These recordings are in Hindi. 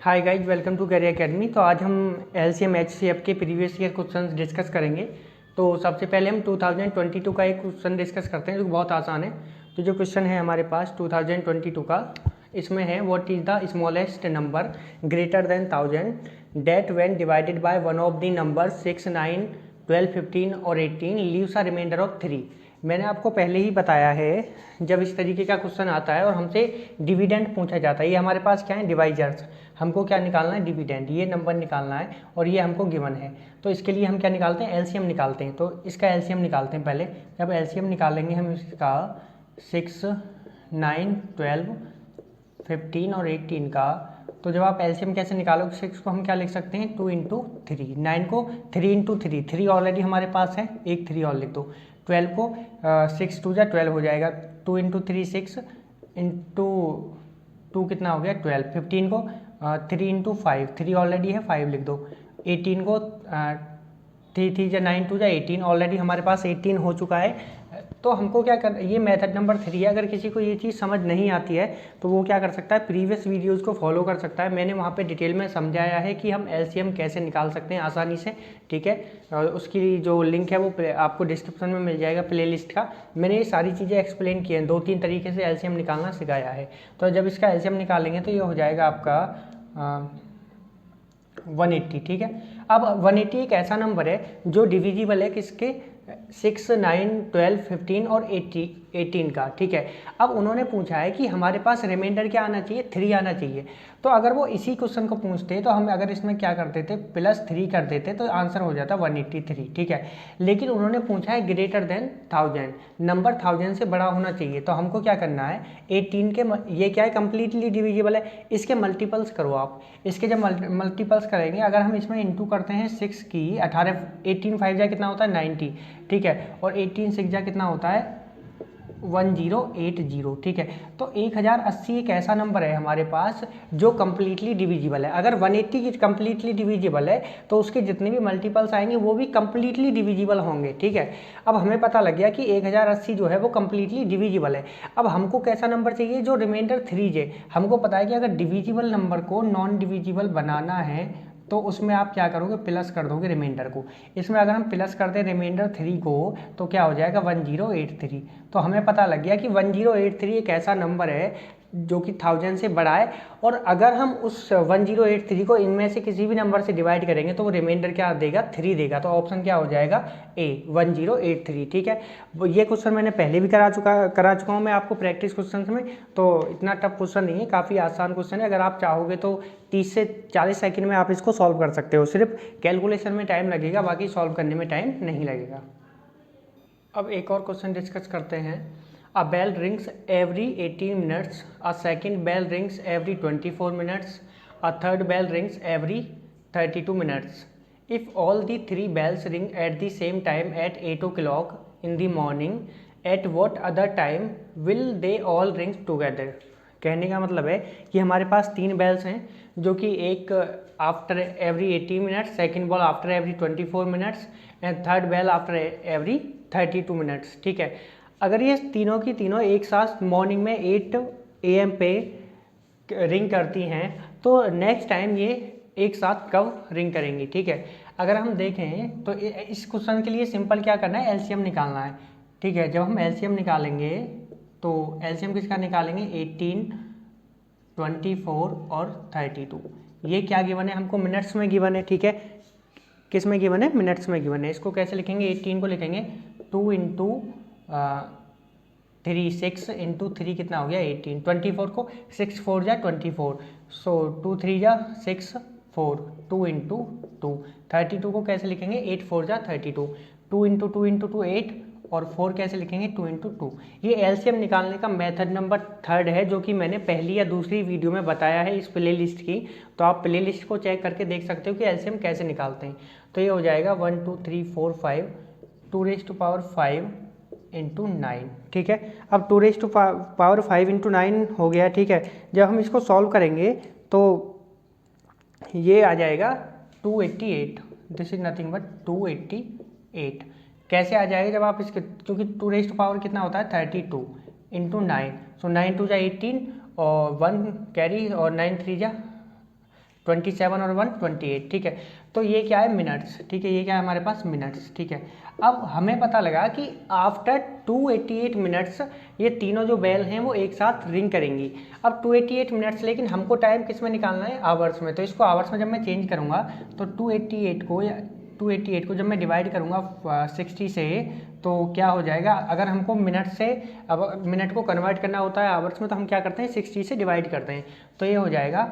Hi guys, welcome to career academy. तो आज हम एलसीएम एचसीएफ के प्रीवियस ईयर क्वेश्चंस डिस्कस करेंगे। तो सबसे पहले हम 2022 का एक क्वेश्चन डिस्कस करते हैं जो बहुत आसान है। तो जो क्वेश्चन है हमारे पास 2022 का, इसमें है what is the smallest number greater than 1000 that when divided by one of the number 6, 9, 12, 15 और 18 लीव्स अ रिमाइंडर ऑफ 3। मैंने आपको पहले ही बताया है, जब इस तरीके का क्वेश्चन आता है और हमसे डिविडेंड पूछा जाता है, ये हमारे पास क्या है, डिवाइजर्स। हमको क्या निकालना है, डिविडेंड, ये नंबर निकालना है और ये हमको गिवन है। तो इसके लिए हम क्या निकालते हैं, एलसीएम निकालते हैं। तो इसका एलसीएम निकालते हैं पहले। जब एलसीएम निकालेंगे हम इसका 6, 9, 12, 15 और 18 का, तो जब आप एलसीएम कैसे निकालोगे, 6 को हम क्या लिख सकते हैं, 2 इंटू 3, 9 को 3 इंटू 3, 3 ऑलरेडी हमारे पास है, एक 3 और लिख दो। 12 को 6 2 जा 12 हो जाएगा, 2 इंटू 3 6 इंटू 2 कितना हो गया 12। 15 को 3 इंटू 5, 3 ऑलरेडी है, 5 लिख दो। 18 को 3 3 जा 9 2 जा 18, ऑलरेडी हमारे पास 18 हो चुका है। तो हमको क्या कर, ये मेथड नंबर 3 है। अगर किसी को ये चीज़ समझ नहीं आती है तो वो क्या कर सकता है, प्रीवियस वीडियोज़ को फॉलो कर सकता है। मैंने वहाँ पे डिटेल में समझाया है कि हम एलसीएम कैसे निकाल सकते हैं आसानी से, ठीक है। और उसकी जो लिंक है वो आपको डिस्क्रिप्शन में मिल जाएगा, प्लेलिस्ट का। मैंने ये सारी चीज़ें एक्सप्लेन की हैं, 2-3 तरीके से एलसीएम निकालना सिखाया है। तो जब इसका एलसीएम निकालेंगे तो ये हो जाएगा आपका 180, ठीक है। अब 180 एक ऐसा नंबर है जो डिविजिबल है किसके, 6, 9, 12, 15 और 18 का, ठीक है। अब उन्होंने पूछा है कि हमारे पास रिमाइंडर क्या आना चाहिए, 3 आना चाहिए। तो अगर वो इसी क्वेश्चन को पूछते तो हम अगर इसमें क्या कर देते, +3 कर देते तो आंसर हो जाता 183, ठीक है। लेकिन उन्होंने पूछा है ग्रेटर देन 1000, नंबर 1000 से बड़ा होना चाहिए। तो हमको क्या करना है, 18 के ये क्या है, कंप्लीटली डिविजिबल है, इसके मल्टीपल्स करो आप। इसके जब मल्टीपल्स करेंगे, अगर हम इसमें इंटू करते हैं 6 की 18, 18 5 जा कितना होता है 90, ठीक है। और 18 6 जा कितना होता है 1080, ठीक है। तो 1080 एक ऐसा नंबर है हमारे पास जो कम्प्लीटली डिविजिबल है। अगर 180 की कम्प्लीटली डिविजिबल है तो उसके जितने भी मल्टीपल्स आएंगे वो भी कम्प्लीटली डिविजिबल होंगे, ठीक है। अब हमें पता लग गया कि 1080 जो है वो कम्प्लीटली डिविजिबल है। अब हमको कैसा नंबर चाहिए, जो रिमाइंडर 3 है। हमको पता है कि अगर डिविजिबल नंबर को नॉन डिविजिबल बनाना है तो उसमें आप क्या करोगे, प्लस कर दोगे रिमाइंडर को। इसमें अगर हम प्लस कर दें रिमाइंडर 3 को तो क्या हो जाएगा 1083। तो हमें पता लग गया कि 1083 एक ऐसा नंबर है जो कि 1000 से बड़ा है। और अगर हम उस 1083 को इनमें से किसी भी नंबर से डिवाइड करेंगे तो वो रिमाइंडर क्या देगा, 3 देगा। तो ऑप्शन क्या हो जाएगा, ए 1083, ठीक है। ये क्वेश्चन मैंने पहले भी करा चुका हूँ मैं आपको प्रैक्टिस क्वेश्चन में। तो इतना टफ क्वेश्चन नहीं है, काफ़ी आसान क्वेश्चन है। अगर आप चाहोगे तो 30 से 40 सेकंड में आप इसको सॉल्व कर सकते हो। सिर्फ कैलकुलेशन में टाइम लगेगा, बाकी सॉल्व करने में टाइम नहीं लगेगा। अब एक और क्वेश्चन डिस्कस करते हैं। A bell rings every 18 minutes, a second bell rings every 24 minutes, a third bell rings every 32 minutes. If all the 3 bells ring at the same time at 8 o'clock in the morning, at what other time will they all ring together? कहने का मतलब है कि हमारे पास 3 बेल्स हैं जो कि एक after every 80 minutes, second bell after every 24 minutes and third bell after every 32 minutes, ठीक है। अगर ये तीनों की तीनों एक साथ मॉर्निंग में 8 AM पे रिंग करती हैं तो नेक्स्ट टाइम ये एक साथ कब रिंग करेंगी, ठीक है। अगर हम देखें तो इस क्वेश्चन के लिए सिंपल क्या करना है, एलसीएम निकालना है, ठीक है। जब हम एलसीएम निकालेंगे तो एलसीएम किसका निकालेंगे, 18, 24 और 32। ये क्या गिवन है, हमको मिनट्स में गिवन है, ठीक है। किस में गिवन है, मिनट्स में गिवन है। इसको कैसे लिखेंगे, 18 को लिखेंगे 2 इंटू 3, 6 इंटू 3 कितना हो गया 18, 24 को 6 4 जा 24, सो 2 3 जा 6 4, 2 इंटू 2। 32 को कैसे लिखेंगे, 8 4 जा 32, 2 इंटू 2 इंटू 2 8, और 4 कैसे लिखेंगे 2 इंटू 2। ये एलसीएम निकालने का मेथड नंबर 3 है जो कि मैंने पहली या दूसरी वीडियो में बताया है इस प्ले लिस्ट की। तो आप प्ले लिस्ट को चेक करके देख सकते हो कि एलसीएम कैसे निकालते हैं। तो ये हो जाएगा 1 2 3 4 5, 2⁵5 इंटू 9, ठीक है। अब 2⁵5 इंटू 9 हो गया, ठीक है। जब हम इसको सॉल्व करेंगे तो ये आ जाएगा 288, दिस इज नथिंग बट 288। कैसे आ जाएगा, जब आप इसके, क्योंकि 2⁵ कितना होता है 32 इंटू 9, सो 9 2 जा 18 और 1 कैरी और 9 3 जा 27 और 1 28, ठीक है। तो ये क्या है, मिनट्स, ठीक है, ये क्या है हमारे पास, मिनट्स, ठीक है। अब हमें पता लगा कि आफ्टर 288 मिनट्स ये तीनों जो बेल हैं वो एक साथ रिंग करेंगी। अब 288 मिनट्स, लेकिन हमको टाइम किस में निकालना है, आवर्स में। तो इसको आवर्स में जब मैं चेंज करूँगा तो 288 को जब मैं डिवाइड करूँगा 60 से, तो क्या हो जाएगा, अगर हमको मिनट से, अब मिनट को कन्वर्ट करना होता है आवर्स में, तो हम क्या करते हैं, 60 से डिवाइड करते हैं। तो ये हो जाएगा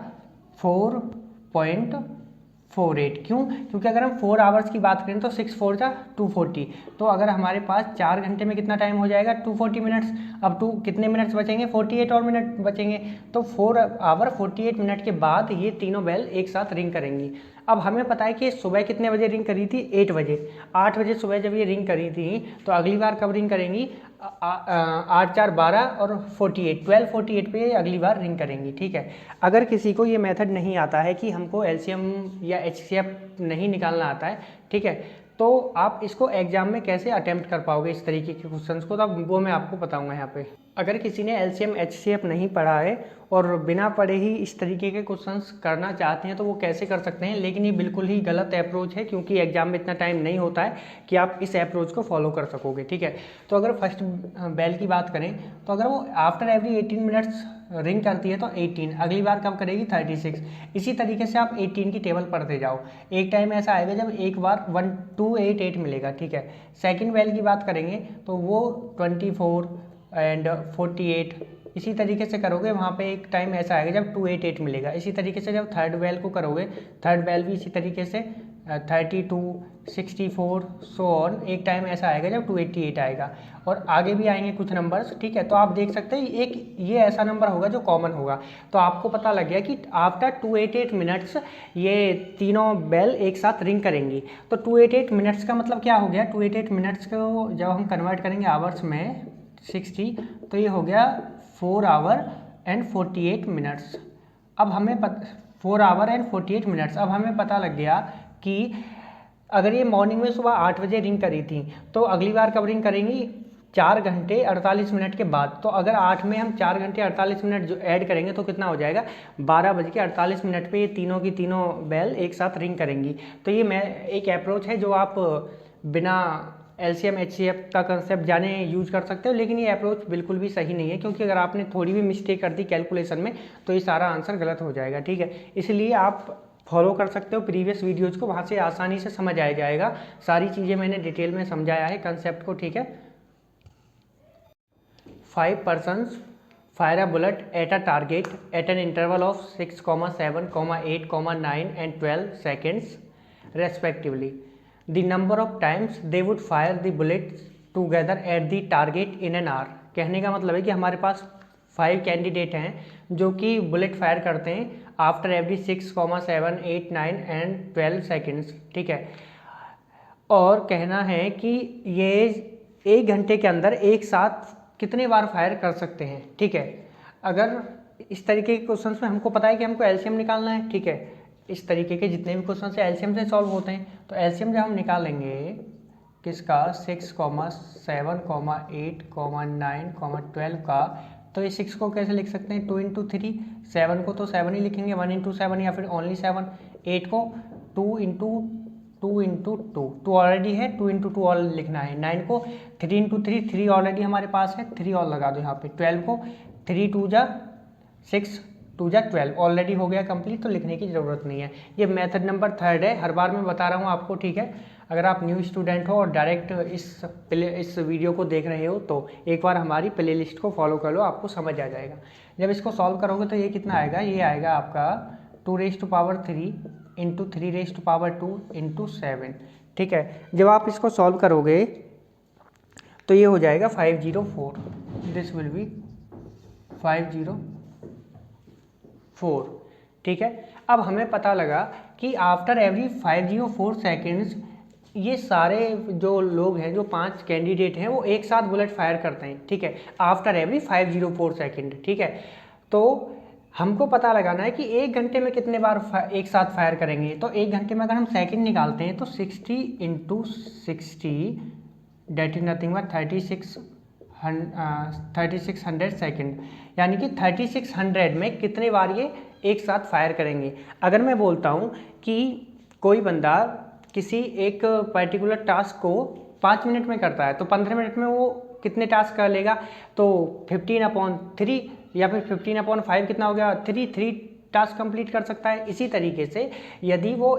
4.48। क्यों, क्योंकि अगर हम 4 आवर्स की बात करें तो 6 4 जा 240, तो अगर हमारे पास 4 घंटे में कितना टाइम हो जाएगा, 240 मिनट्स। अब कितने मिनट्स बचेंगे, 48 और मिनट बचेंगे। तो 4 आवर 48 मिनट के बाद ये तीनों बेल एक साथ रिंग करेंगी। अब हमें पता है कि सुबह कितने बजे रिंग करी थी, 8 बजे। 8 बजे सुबह जब ये रिंग करी थी, तो अगली बार कब रिंग करेंगी, 8 4 12 और 48, 12:48 पे अगली बार रिंग करेंगी, ठीक है। अगर किसी को ये मेथड नहीं आता है कि हमको एलसीएम या एचसीएफ नहीं निकालना आता है, ठीक है, तो आप इसको एग्जाम में कैसे अटेम्प्ट कर पाओगे इस तरीके के क्वेश्चंस को, तो वो मैं आपको बताऊंगा यहाँ पे। अगर किसी ने एलसीएम एचसीएफ नहीं पढ़ा है और बिना पढ़े ही इस तरीके के क्वेश्चंस करना चाहते हैं तो वो कैसे कर सकते हैं, लेकिन ये बिल्कुल ही गलत अप्रोच है, क्योंकि एग्जाम में इतना टाइम नहीं होता है कि आप इस अप्रोच को फॉलो कर सकोगे, ठीक है। तो अगर फर्स्ट बेल की बात करें, तो अगर वो आफ्टर एवरी 18 मिनट्स रिंग करती है तो 18, अगली बार कब करेगी, 36। इसी तरीके से आप 18 की टेबल पढ़ते जाओ। एक टाइम ऐसा आएगा जब एक बार 1288 मिलेगा, ठीक है। सेकंड बेल की बात करेंगे तो वो 24 एंड 48, इसी तरीके से करोगे, वहाँ पे एक टाइम ऐसा आएगा जब 288 मिलेगा। इसी तरीके से जब थर्ड बेल को करोगे, थर्ड बेल भी इसी तरीके से 32 64 सो ऑन, एक टाइम ऐसा आएगा जब 288 आएगा, और आगे भी आएंगे कुछ नंबर्स, ठीक है। तो आप देख सकते हैं एक ये ऐसा नंबर होगा जो कॉमन होगा। तो आपको पता लग गया कि आफ्टर 288 मिनट्स ये तीनों बेल एक साथ रिंग करेंगी। तो 288 मिनट्स का मतलब क्या हो गया, 288 मिनट्स को जब हम कन्वर्ट करेंगे आवर्स में 60, तो ये हो गया 4 आवर एंड 48 मिनट्स। अब हमें 4 आवर एंड 48 मिनट्स। अब हमें पता लग गया कि अगर ये मॉर्निंग में सुबह 8 बजे रिंग करी थी, तो अगली बार कब रिंग करेंगी, 4 घंटे 48 मिनट के बाद। तो अगर 8 में हम 4 घंटे 48 मिनट जो ऐड करेंगे तो कितना हो जाएगा, 12:48 पे ये तीनों की तीनों बेल एक साथ रिंग करेंगी। तो ये मैं एक अप्रोच है जो आप बिना एलसीएम एचसीएफ का कंसेप्ट जाने यूज कर सकते हो, लेकिन ये अप्रोच बिल्कुल भी सही नहीं है, क्योंकि अगर आपने थोड़ी भी मिस्टेक कर दी कैलकुलेशन में तो ये सारा आंसर गलत हो जाएगा, ठीक है। इसलिए आप फॉलो कर सकते हो प्रीवियस वीडियोज़ को, वहाँ से आसानी से समझ आ जाएगा। सारी चीज़ें मैंने डिटेल में समझाया है कंसेप्ट को, ठीक है। 5 persons fire a bullet at a target at an interval of 6, 7, 8, 9 and 12 seconds respectively. The number of times they would fire the bullets together at the target in an hour. कहने का मतलब है कि हमारे पास 5 कैंडिडेट हैं जो कि बुलेट फायर करते हैं आफ्टर एवरी 6, 7, 8, 9 एंड 12 सेकेंड्स, ठीक है। और कहना है कि ये 1 घंटे के अंदर एक साथ कितने बार फायर कर सकते हैं, ठीक है। अगर इस तरीके के क्वेश्चंस में हमको पता है कि हमको एलसीएम निकालना है, ठीक है। इस तरीके के जितने भी क्वेश्चन से एलसीएम से सॉल्व होते हैं, तो एलसीएम जब हम निकालेंगे किसका, 6, 7, 8, 9, 12 का, तो ये 6 को कैसे लिख सकते हैं, 2 इंटू 3, 7 को तो 7 ही लिखेंगे, 1 इंटू 7 या फिर ओनली 7, 8 को 2 इंटू 2 ऑलरेडी है, 2 इंटू 2 और लिखना है, 9 को 3 इंटू 3 ऑलरेडी हमारे पास है, 3 और लगा दो यहाँ पे, 12 को 3 2 जा 6 2 जा 12 ऑलरेडी हो गया कंप्लीट, तो लिखने की ज़रूरत नहीं है। ये मेथड नंबर 3 है, हर बार मैं बता रहा हूँ आपको, ठीक है। अगर आप न्यू स्टूडेंट हो और डायरेक्ट इस वीडियो को देख रहे हो तो एक बार हमारी प्ले लिस्ट को फॉलो कर लो, आपको समझ आ जाएगा। जब इसको सॉल्व करोगे तो ये कितना आएगा, ये आएगा आपका 2⁻³ इंटू 3⁻², इंटू 7, ठीक है। जब आप इसको सॉल्व करोगे तो ये हो जाएगा 504, दिस विल बी 504, ठीक है। अब हमें पता लगा कि आफ्टर एवरी 504 सेकेंड्स ये सारे जो लोग हैं, जो 5 कैंडिडेट हैं, वो एक साथ बुलेट फायर करते हैं, ठीक है, आफ्टर एवरी 504 सेकेंड, ठीक है। तो हमको पता लगाना है कि 1 घंटे में कितने बार एक साथ फायर करेंगे। तो 1 घंटे में अगर हम सेकंड निकालते हैं तो 60 into 60 that is nothing but 3600 second, यानी कि 3600 में कितने बार ये एक साथ फायर करेंगे। अगर मैं बोलता हूँ कि कोई बंदा किसी एक पर्टिकुलर टास्क को 5 मिनट में करता है तो 15 मिनट में वो कितने टास्क कर लेगा, तो 15/3 या फिर 15/5 कितना हो गया, 3 टास्क कंप्लीट कर सकता है। इसी तरीके से यदि वो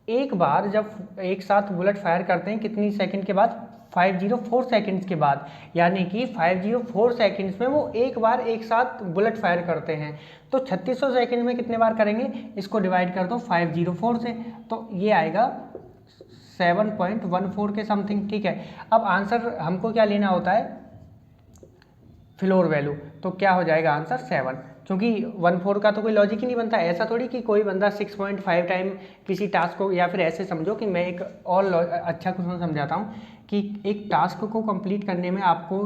एक बार जब एक साथ बुलेट फायर करते हैं कितनी सेकंड के बाद, 504 सेकंड्स के बाद, यानी कि 504 सेकंड्स में वो एक बार एक साथ बुलेट फायर करते हैं। तो 3600 सेकंड में कितने बार करेंगे, इसको डिवाइड कर दो 504 से, तो ये आएगा 7.14 के समथिंग। ठीक है, अब आंसर हमको क्या लेना होता है, फ्लोर वैल्यू, तो क्या हो जाएगा आंसर 7, क्योंकि 14 का तो कोई लॉजिक ही नहीं बनता। ऐसा थोड़ी कि कोई बंदा 6.5 टाइम किसी टास्क को, या फिर ऐसे समझो कि मैं एक और अच्छा क्वेश्चन समझाता हूँ कि एक टास्क को कंप्लीट करने में आपको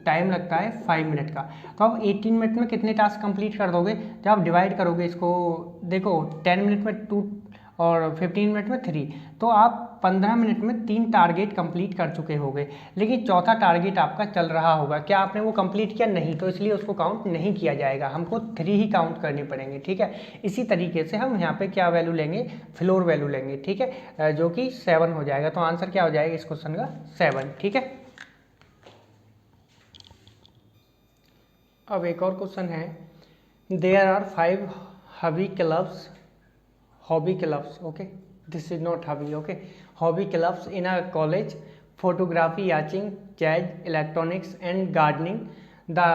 टाइम लगता है 5 मिनट का, तो आप 18 मिनट में कितने टास्क कंप्लीट कर दोगे। जब आप डिवाइड करोगे इसको, देखो 10 मिनट में 2 और 15 मिनट में 3, तो आप 15 मिनट में 3 टारगेट कंप्लीट कर चुके होंगे। लेकिन चौथा टारगेट आपका चल रहा होगा, क्या आपने वो कंप्लीट किया, नहीं, तो इसलिए उसको काउंट नहीं किया जाएगा, हमको 3 ही काउंट करने पड़ेंगे। ठीक है, इसी तरीके से हम यहाँ पे क्या वैल्यू लेंगे, फ्लोर वैल्यू लेंगे। ठीक है, जो कि 7 हो जाएगा, तो आंसर क्या हो जाएगा इस क्वेश्चन का 7। ठीक है, अब एक और क्वेश्चन है, there are 5 hobby clubs, okay, this is not hobby, okay, hobby clubs in a college: photography, yaaching, jazz, electronics and gardening। The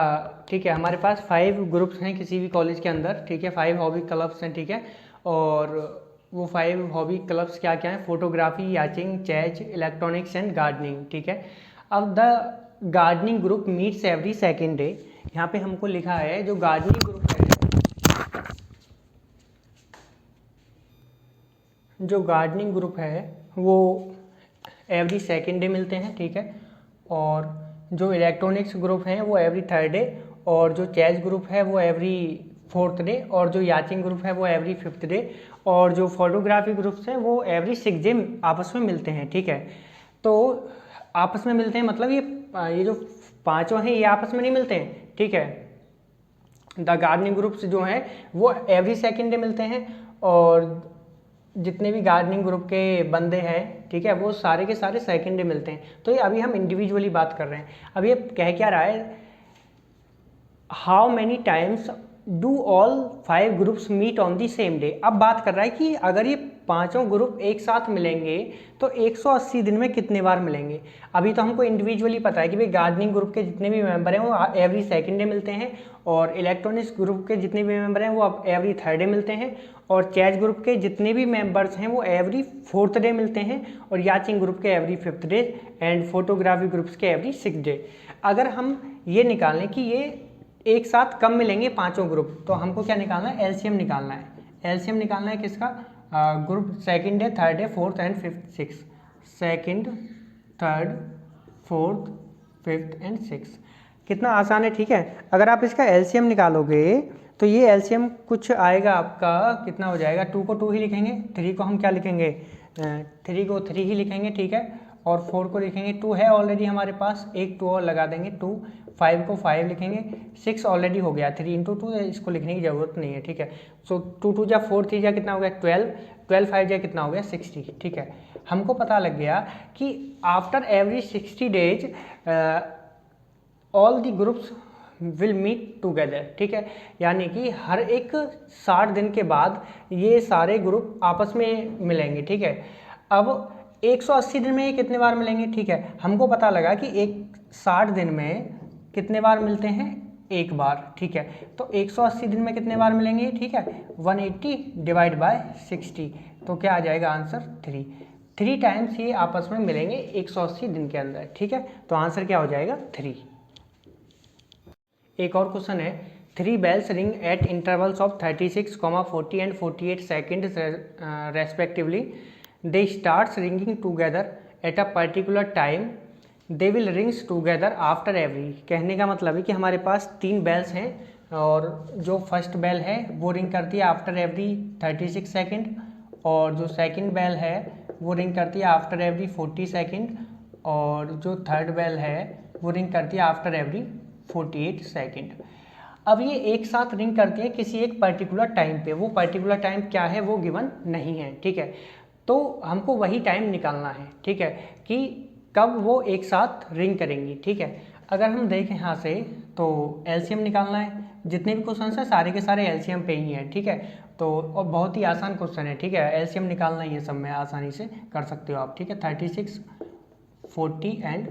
ठीक है, हमारे पास 5 ग्रुप्स हैं किसी भी कॉलेज के अंदर। ठीक है, 5 हॉबी क्लब्स हैं। ठीक है, और वो 5 हॉबी क्लब्स क्या क्या हैं, photography, yachting, jazz, electronics and gardening. ठीक है, अब the gardening group meets every second day. यहाँ पे हमको लिखा है जो गार्डनिंग ग्रुप है, जो गार्डनिंग ग्रुप है वो एवरी सेकेंड डे मिलते हैं। ठीक है, और जो इलेक्ट्रॉनिक्स ग्रुप हैं वो एवरी थर्ड डे, और जो चेस ग्रुप है वो एवरी फोर्थ डे, और जो याचिंग ग्रुप है वो एवरी फिफ्थ डे, और जो फोटोग्राफी ग्रुप्स हैं वो एवरी 6 डे आपस में मिलते हैं। ठीक है, तो आपस में मिलते हैं मतलब ये जो पांचों हैं ये आपस में नहीं मिलते हैं। ठीक है, द गार्डनिंग ग्रुप्स जो हैं वो एवरी सेकेंड डे मिलते हैं, और जितने भी गार्डनिंग ग्रुप के बंदे हैं, ठीक है, वो सारे के सारे सेकेंड डे मिलते हैं। तो ये अभी हम इंडिविजुअली बात कर रहे हैं। अब ये कह क्या रहा है, how many times do all 5 groups meet on the same day. अब बात कर रहा है कि अगर ये पांचों ग्रुप एक साथ मिलेंगे तो 180 दिन में कितने बार मिलेंगे। अभी तो हमको इंडिविजुअली पता है कि भाई गार्डनिंग ग्रुप के जितने भी मेंबर हैं वो एवरी सेकेंड डे मिलते हैं, और इलेक्ट्रॉनिक्स ग्रुप के जितने भी मेंबर हैं वो अब एवरी थर्ड डे मिलते हैं, और चैज ग्रुप के जितने भी मेंबर्स हैं वो एवरी फोर्थ डे मिलते हैं, और याचिंग ग्रुप के every fifth day, and photography groups के एवरी 6 डे। अगर हम ये निकाल लें कि ये एक साथ कब मिलेंगे पांचों ग्रुप, तो हमको क्या निकालना है, एलसीएम निकालना है। एलसीएम निकालना है किसका, group second day, third day, fourth and fifth, six, second, third, fourth, fifth and six. कितना आसान है। ठीक है, अगर आप इसका एलसीएम निकालोगे तो ये एलसीएम कुछ आएगा आपका, कितना हो जाएगा, 2 को 2 ही लिखेंगे, 3 को हम क्या लिखेंगे, 3 को 3 ही लिखेंगे। ठीक है, और 4 को लिखेंगे, 2 है ऑलरेडी हमारे पास, एक 2 और लगा देंगे 2, 5 को 5 लिखेंगे, 6 ऑलरेडी हो गया, 3 × 2 इसको लिखने की ज़रूरत नहीं है। ठीक है, सो 2 2 जा 4, 3 जा कितना हो गया 12, 12 5 जा कितना हो गया 60। ठीक है, हमको पता लग गया कि after every 60 days all the groups will meet together. ठीक है, यानी कि हर एक 60 दिन के बाद ये सारे ग्रुप आपस में मिलेंगे। ठीक है, अब 180 दिन में ये कितने बार मिलेंगे। ठीक है, हमको पता लगा कि 60 दिन में कितने बार मिलते हैं, एक बार। ठीक है, तो 180 दिन में कितने बार मिलेंगे। ठीक है, 180 डिवाइड बाय 60, तो क्या आ जाएगा आंसर 3 टाइम्स ये आपस में मिलेंगे 180 दिन के अंदर। ठीक है, तो आंसर क्या हो जाएगा 3। एक और क्वेश्चन है, 3 bells ring at intervals of 36, 40 and 48 seconds respectively. They starts ringing together at a particular time. They will rings together after every। कहने का मतलब है कि हमारे पास 3 bells हैं, और जो फर्स्ट बेल है वो रिंग करती है आफ्टर एवरी 36 सेकेंड, और जो सेकंड बेल है वो रिंग करती है आफ्टर एवरी 40 सेकेंड, और जो थर्ड बेल है वो रिंग करती है आफ्टर एवरी 48 सेकेंड। अब ये एक साथ रिंग करती है किसी एक पर्टिकुलर टाइम पे, वो पर्टिकुलर टाइम क्या है वो गिवन नहीं है, ठीक है। तो हमको वही टाइम निकालना है, ठीक है, कि कब वो एक साथ रिंग करेंगी, ठीक है। अगर हम देखें यहाँ से तो एलसीएम निकालना है, जितने भी क्वेश्चन है सारे के सारे एलसीएम पे ही हैं, ठीक है। तो और बहुत ही आसान क्वेश्चन है, ठीक है, एलसीएम निकालना ही है, सब में आसानी से कर सकते हो आप, ठीक है। 36, 40 एंड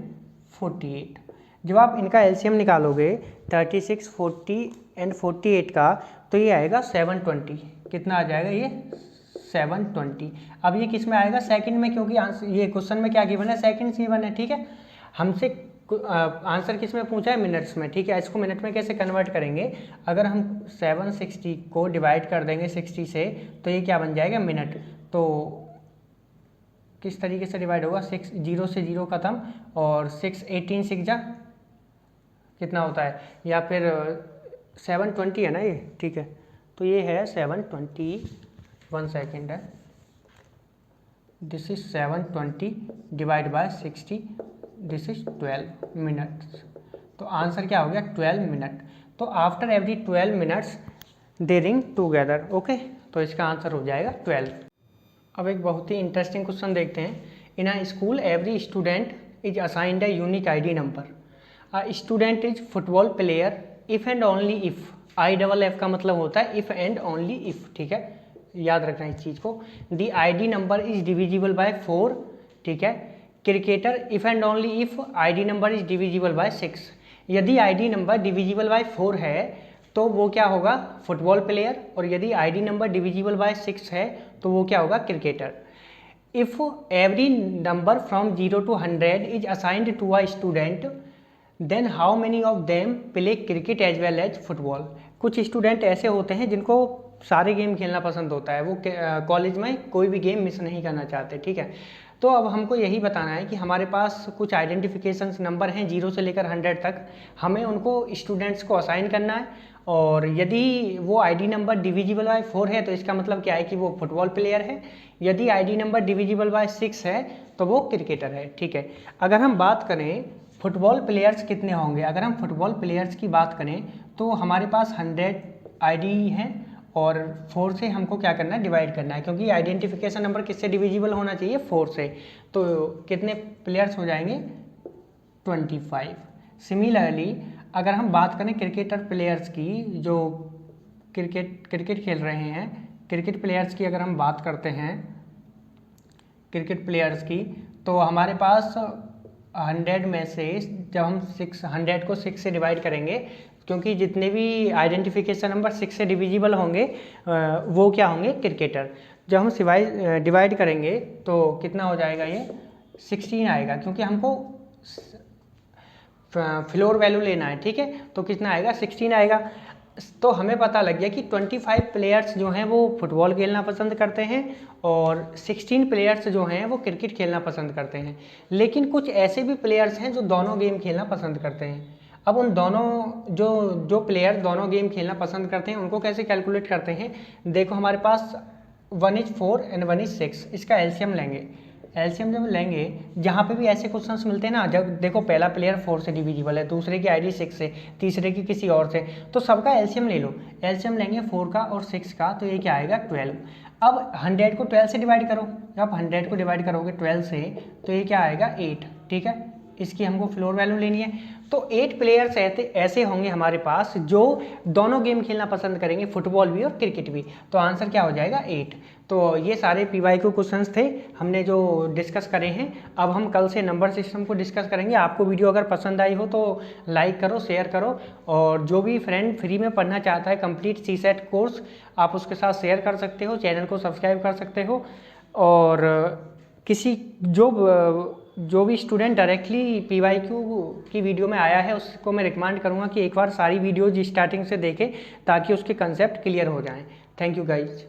48। जब आप इनका एलसीएम निकालोगे 36, 40 एंड 48 का, तो ये आएगा 720। कितना आ जाएगा ये 720। अब ये किस में आएगा, सेकंड में, क्योंकि आंसर ये क्वेश्चन में क्या गिवन है, सेकंड गिवन है, ठीक है। हमसे आंसर किस में पूछा है, मिनट्स में, ठीक है। इसको मिनट में कैसे कन्वर्ट करेंगे, अगर हम 760 को डिवाइड कर देंगे 60 से, तो ये क्या बन जाएगा, मिनट। तो किस तरीके से डिवाइड होगा, 6 0 से 0 खत्म, और 6 18 6 जा कितना होता है, या फिर 720 है ना ये, ठीक है। तो ये है 720, 1 सेकेंड है, this is 720 divide by 60, this is 12 minutes. तो आंसर क्या हो गया, 12 मिनट। तो आफ्टर एवरी 12 मिनट्स दे रिंग टूगेदर, ओके। तो इसका आंसर हो जाएगा 12। अब एक बहुत ही इंटरेस्टिंग क्वेश्चन देखते हैं। In a school every student is assigned a unique ID number. A student is football player if and only if, IFF का मतलब होता है इफ एंड ओनली इफ, ठीक है, याद रखना इस चीज़ को। The ID number is divisible by 4, ठीक है। Cricketer if and only if ID number is divisible by 6। यदि आईडी नंबर डिविजिबल बाय 4 है तो वो क्या होगा, फुटबॉल प्लेयर, और यदि आईडी नंबर डिविजिबल बाय 6 है तो वो क्या होगा, cricketer. If every number from 0 to 100 is assigned to a student, then how many of them play cricket as well as football. कुछ स्टूडेंट ऐसे होते हैं जिनको सारे गेम खेलना पसंद होता है, वो कॉलेज में कोई भी गेम मिस नहीं करना चाहते, ठीक है। तो अब हमको यही बताना है कि हमारे पास कुछ आइडेंटिफिकेशन नंबर हैं 0 से लेकर 100 तक, हमें उनको स्टूडेंट्स को असाइन करना है। और यदि वो आईडी नंबर डिविजिबल बाय 4 है तो इसका मतलब क्या है कि वो फुटबॉल प्लेयर है। यदि आईडी नंबर डिविजिबल बाय 6 है तो वो क्रिकेटर है, ठीक है। अगर हम बात करें फुटबॉल प्लेयर्स कितने होंगे, अगर हम फुटबॉल प्लेयर्स की बात करें तो हमारे पास 100 आईडी हैं, और 4 से हमको क्या करना है, डिवाइड करना है, क्योंकि आइडेंटिफिकेशन नंबर किससे डिविजिबल होना चाहिए, 4 से। तो कितने प्लेयर्स हो जाएंगे, 25। सिमिलरली अगर हम बात करें क्रिकेटर प्लेयर्स की, जो क्रिकेट खेल रहे हैं, क्रिकेट प्लेयर्स की अगर हम बात करते हैं क्रिकेट प्लेयर्स की, तो हमारे पास 100 में से जब हम 100 को 6 से डिवाइड करेंगे, क्योंकि जितने भी आइडेंटिफिकेशन नंबर 6 से डिविजिबल होंगे वो क्या होंगे, क्रिकेटर। जब हम डिवाइड करेंगे तो कितना हो जाएगा, ये 16 आएगा, क्योंकि हमको फ्लोर वैल्यू लेना है, ठीक है। तो कितना आएगा, 16 आएगा। तो हमें पता लग गया कि 25 प्लेयर्स जो हैं वो फुटबॉल खेलना पसंद करते हैं, और 16 प्लेयर्स जो हैं वो क्रिकेट खेलना पसंद करते हैं। लेकिन कुछ ऐसे भी प्लेयर्स हैं जो दोनों गेम खेलना पसंद करते हैं। अब उन दोनों जो प्लेयर दोनों गेम खेलना पसंद करते हैं उनको कैसे कैलकुलेट करते हैं, देखो हमारे पास 1 is 4 एंड 1 is 6, इसका एलसीएम लेंगे। एलसीएम जब लेंगे, जहाँ पे भी ऐसे क्वेश्चंस मिलते हैं ना, जब देखो पहला प्लेयर 4 से डिविजिबल है, दूसरे की आईडी 6 से, तीसरे की किसी और से, तो सबका एलसीएम ले लो। एलसीएम लेंगे 4 का और 6 का, तो ये क्या आएगा, 12। अब 100 को 12 से डिवाइड करो, जब 100 को डिवाइड करोगे 12 से, तो ये क्या आएगा, 8, ठीक है। इसकी हमको फ्लोर वैल्यू लेनी है। तो 8 प्लेयर्स ऐसे होंगे हमारे पास जो दोनों गेम खेलना पसंद करेंगे, फुटबॉल भी और क्रिकेट भी। तो आंसर क्या हो जाएगा, 8। तो ये सारे PYQ क्वेश्चंस थे हमने जो डिस्कस करे हैं। अब हम कल से नंबर सिस्टम को डिस्कस करेंगे। आपको वीडियो अगर पसंद आई हो तो लाइक करो, शेयर करो, और जो भी फ्रेंड फ्री में पढ़ना चाहता है कंप्लीट CSET कोर्स, आप उसके साथ शेयर कर सकते हो, चैनल को सब्सक्राइब कर सकते हो। और किसी जो भी स्टूडेंट डायरेक्टली PYQ की वीडियो में आया है उसको मैं रिकमेंड करूँगा कि एक बार सारी वीडियोज स्टार्टिंग से देखे, ताकि उसके कंसेप्ट क्लियर हो जाएं। Thank you guys.